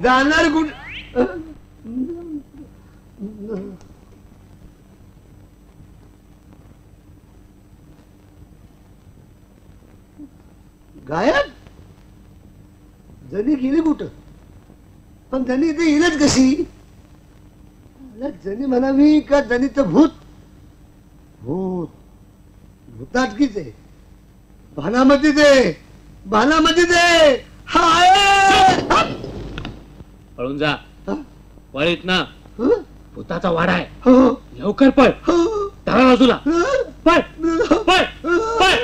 जाणार कुठ गायब जणी गेली कुठं पण जणी इथे येईलच कशी जणी म्हणावी का जणीचं भूत भूत भूताटकीच आहे भानामतीच आहे भानामतीच आहे पळून जा पळीत ना भूताचा वाडा आहे लवकर पळ डाव्या बाजूला पळ पळ पळ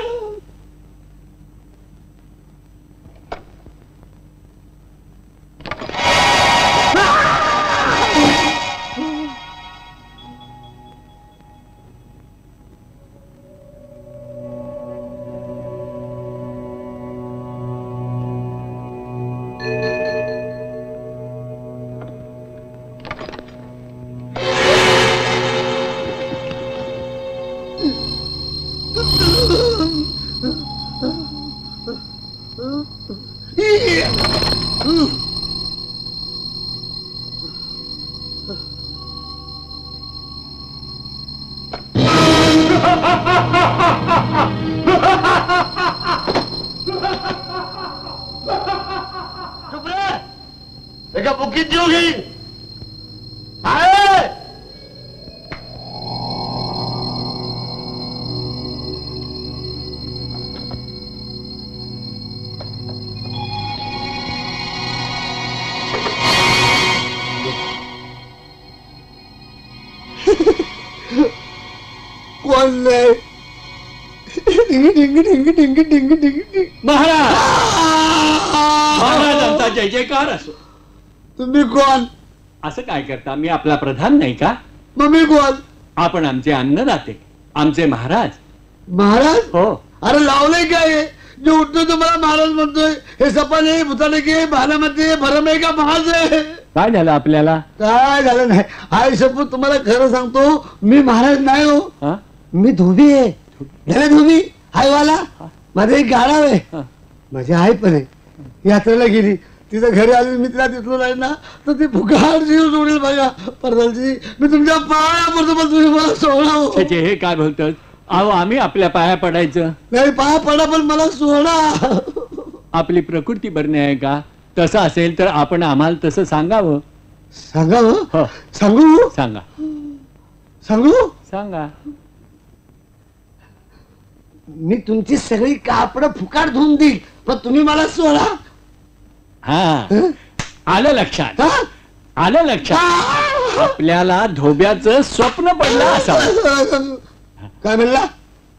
एका बुकीत जीव घेईन कोण नाही महाराज महाराजांचा जय जयकार असो. तुम्ही कोण असं काय करता मी आपला प्रधान नाही का मग मी कोण आपण आमचे अन्नदाते आमचे महाराज महाराज हो अरे लावलंय काय जे उठतो तुम्हाला महाराज म्हणतोय हे सपन आहे भूतानकी भानामध्ये भरम आहे का महाज आहे काय झालं आपल्याला काय झालं नाही हाय शपथ तुम्हाला खरं सांगतो मी महाराज नाही हो मी धोबी आहे धोबी हायवाला माझा एक गाडा आहे माझी आई पण आहे यात्रेला गेली तिथं घरी आली मी तिला दिसलो नाही ना तर ती फुकाट जीव सोडेल बघा परदालजी मी तुमच्या पाया पडतो पण तुम्ही मला सोडा हे काय बोलतात अहो आम्ही आपल्या पाया पडायचं नाही पाया पडा पण मला सोडा आपली प्रकृती बरणी आहे का तसं असेल तर आपण आम्हाला तसं सांगावं सांगावं सांगू सांगा सांगू सांगा मी तुमची सगळी कापड फुकाट धुवून देईल पण तुम्ही मला सोडा हा आलं लक्षात आलं लक्षात आपल्याला धोब्याचं स्वप्न पडलं असावं काय म्हणला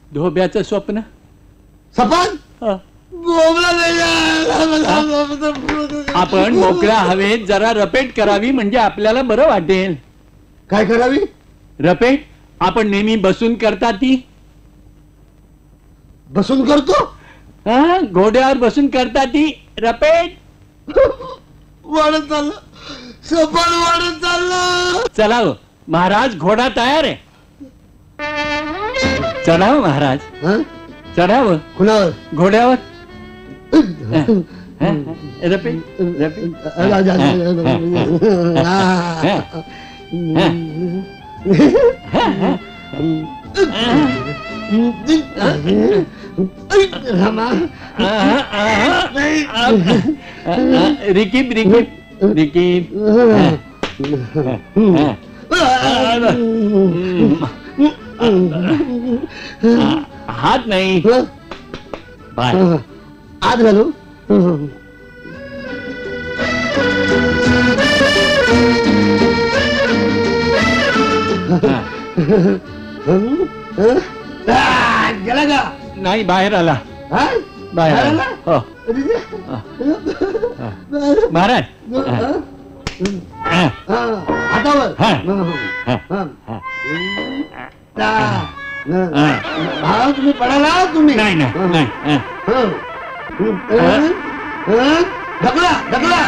धोब्याचं स्वप्न सपन आपण मोकळ्या हवेत जरा रपेट करावी म्हणजे आपल्याला बरं वाटेल काय करावी रपेट आपण नेहमी बसून करता ती बसून करतो घोड्यावर बसून करता ती रपेट वाढत चाललं सपन वाढत चाललं चला महाराज घोडा तयार आहे चढावं महाराज चढावं कुणावर घोड्यावर रपेट रपेट रिकीब रिकीब रिकीब हात नाही पाय आत घालू गेला का नाही बाहेर आला बाहेर आला हो महाराज हातावर तुम्ही पडाला तुम्ही नाही नाही ढकला ढकला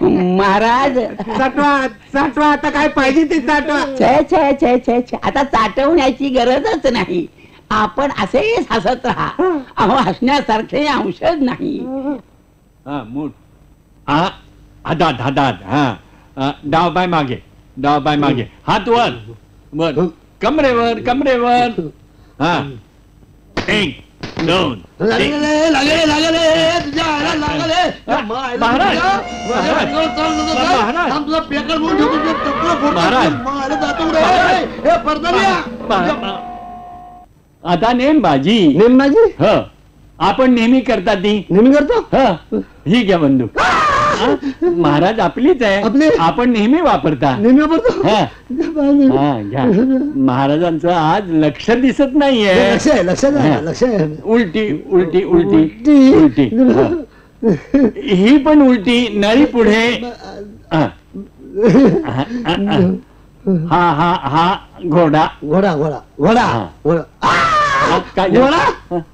महाराज चाटवा आता काय पाहिजे ते चाटवा. छे छे छे छे छे आता चाटवण्याची गरजच नाही. आपण असेच हसत राहा. अहो हसण्यासारखे औषध नाही. हा मूठ हा हातात हातात हा डाव पाय मागे डाव पाय मागे हात वर वर कमरेवर कमरेवर हा 1 2 लागले लागले लागले तुझ्या आईला लागले. महाराज. महाराज. तुझा पेकर म्हणून ठेवतो, तुझं टपलं फोडतो. महाराज. मायला जातो रे. हे परदरिया. आता नेम बाजी नेमबाजी ह आपण नेहमी करतात ती नेहमी करतो. ह ही घ्या बंदूक. हा? महाराज आपलीच आहे आपली? आपण नेहमी वापरता. नेहमी वापरतो. हा. हा घ्या. महाराजांचं आज लक्ष दिसत नाहीये. लक्ष आहे लक्षात आहे लक्ष आहे. उलटी उलटी उलटी उलटी हा. ही पण उलटी नळी पुढे हा हा हा हा घोडा घोडा घोडा घोडा हा. घोडा काय घोडा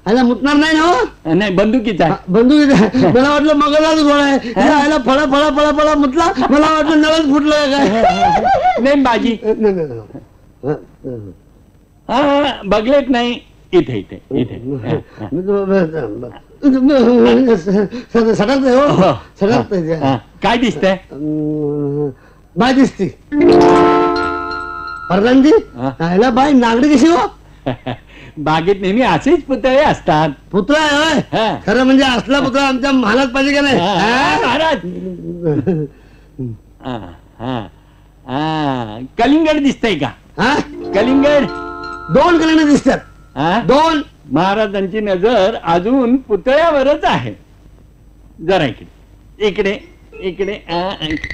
आयला मुतणार नाही ना हो? नाही बंदुकीचा आहे. बंधू मला वाटलं मगलाच घोडा आहे. आयला फळा फळा फळा फळा मुतला. मला वाटलं नळच फुटलं काय. नेम बाजी हा बघलेत नाही इथे इथे इथे सटकतंय हो सटकतंय. हा. काय दिसतंय बाय दिसती परदांची. हा. आयला बाय नागडी कशी हो? बागेत नेहमी असेच पुतळे असतात. पुतळा आहे होय? हा. खरं म्हणजे असला पुतळा आमच्या महालात पाहिजे का नाही? हा, हा? महाराज हा, हा, हा. कलिंगड दिसतंय का? हा? कलिंगड 2 कलिंगड दिसतात. हा? 2 महाराजांची नजर अजून पुतळ्यावरच आहे. जरा इकडे इकडे इकडे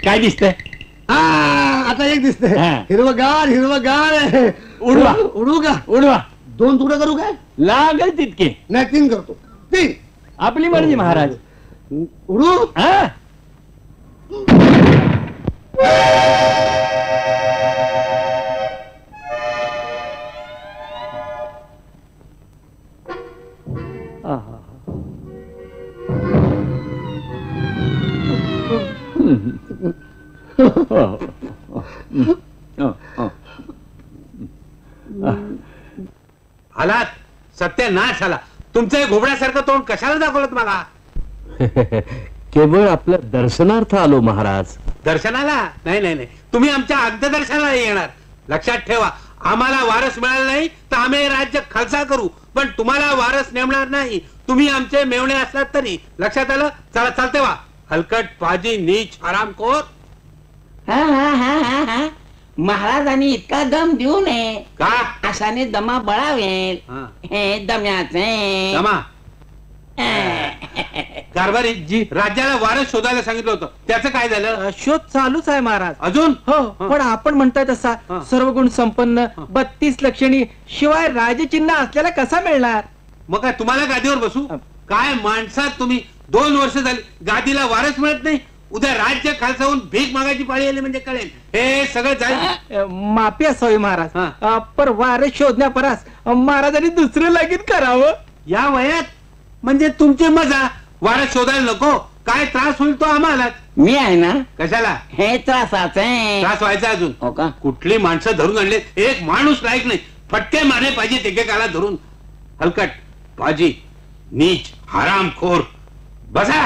काय दिसतंय? आता एक दिसतंय. हा. हिरवगार हिरवगार आहे. उडवा. उडवू का? उडवा 2 तुकडे करू काय? लागल तितके. नाही 3 करतो. 3 आपली मर्जी महाराज. उडू. हा आलात सत्यानाश आला. तुमचं घोबड्यासारखं तोंड कशाला दाखवलं मला? केवळ आपल्या दर्शनार्थ आलो महाराज. दर्शनाला? नाही नाही नाही, तुम्ही आमच्या अंत्यदर्शनाला येणार. लक्षात ठेवा, आम्हाला वारस मिळाला नाही तर आम्ही राज्य खालसा करू, पण तुम्हाला वारस नेमणार नाही. तुम्ही आमचे मेवणे असलात तरी. लक्षात आलं? चला चालते वा. हलकट पाजी नीच आरामखोर. हा हा हा हा हा महाराजांनी इतका दम देऊ नये. का? अशाने दमा बळावेल. हा. हे दम्याचे जमा कारभारी जी राज्याला वारस शोधायला सांगितलं होतं, त्याचं काय झालं? शोध चालूच आहे महाराज. अजून? हो पण आपण म्हणताय तसा हा. सर्व गुण संपन्न 32 लक्षणी शिवाय राजचिन्ह असल्याला कसा मिळणार? मग काय तुम्हाला गादीवर बसू? काय माणसात तुम्ही. 2 वर्ष झाली गादीला वारस मिळत नाही. उद्या राज्य खालसावून भीक मागायची पाळी आली म्हणजे कळेल. हे सगळं जाईल. माफी असावी महाराज. हा. पर वारस शोधण्यापरास महाराजांनी दुसरं लगीन करावं. या वयात म्हणजे तुमची मजा. वारस शोधायला नको. काय त्रास होईल तो आम्हाला. मी आहे ना. कशाला हे त्रासाचे. त्रास व्हायचा अजून? हो का? कुठली माणसं धरून आणले? एक माणूस लायक नाही. फटके मारले पाहिजे एकेकाला धरून. हलकट पाजी नीच हरामखोर. बसा.